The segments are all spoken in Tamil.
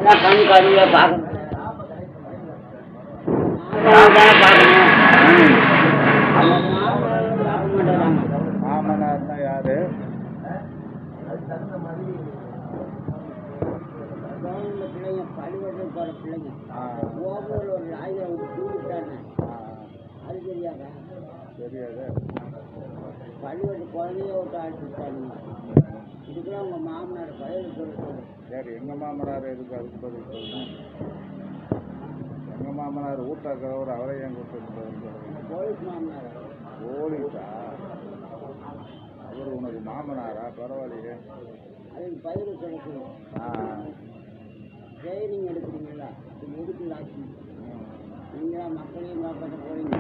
கண் கருவியை பார்க்கணும் பார்க்கணும். மாமனார்னா யாரு? பிள்ளைங்க பள்ளிக்கூடத்துக்கு போகிற பிள்ளைங்க ஓவூரில் ஒரு ஆயுதம் விட்டு தூக்கிட்டாங்க. அது தெரியாதா? தெரியாது. பள்ளிக்கூட குழந்தைய விட்டு அடிச்சுட்டாங்க. இதுக்குலாம் உங்கள் மாமனார் பழைய சொல்லு. சரி, எங்கள் மாமனார் எதுக்கு அதுக்கு பதில் சொல்லணும்? எங்கள் மாமனார் ஊட்டாக்கிறவர், அவரை என் கூட்டு போலீஸ் மாமனார். போலீஸா? அவர் உனக்கு மாமனாரா? பரவாயில்லையே. அதுக்கு பதில் சொல்லணும். ட்ரைனிங் எடுக்கிறீங்களா? இது எதுக்கு லாட்சி? நீங்களா மக்களையும் காப்பாற்ற போறீங்க.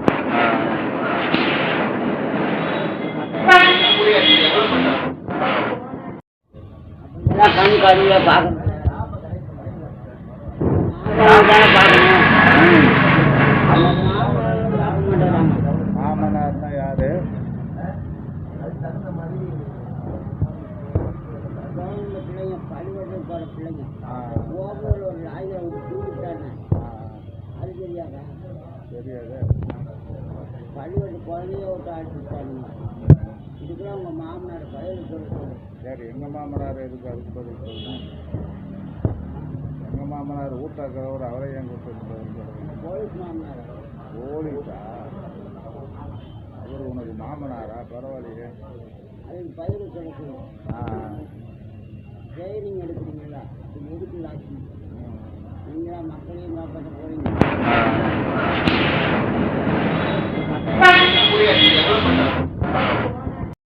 கண் கருவியை பார்க்கணும் பார்க்கணும். மாமனார்னா யாரு? பிள்ளைங்க பள்ளிக்கூடத்துக்கு போகிற பிள்ளைங்க ஓவூரில் ஒரு ஆயுதம் விட்டு தூக்கிட்டாங்க. அது தெரியாதா? தெரியாது. பள்ளிக்கூட குழந்தைய விட்டு அடிச்சுட்டாங்க. இதுக்குலாம் உங்கள் மாமனார் பழைய சொல்லு. சரி, எங்கள் மாமனார் எதுக்கு அதுக்கு பதில் சொல்லணும்? எங்கள் மாமனார் ஊட்டாக்கிறவர், அவரை என் கூட்டு போலீஸ் மாமனார். போலீஸா? அவர் உனக்கு மாமனாரா? பரவாயில்லையே. அதுக்கு பதில் சொல்லணும். ட்ரைனிங் எடுக்கிறீங்களா? இது எதுக்கு லாட்சி? நீங்களா மக்களையும் காப்பாற்ற போறீங்க.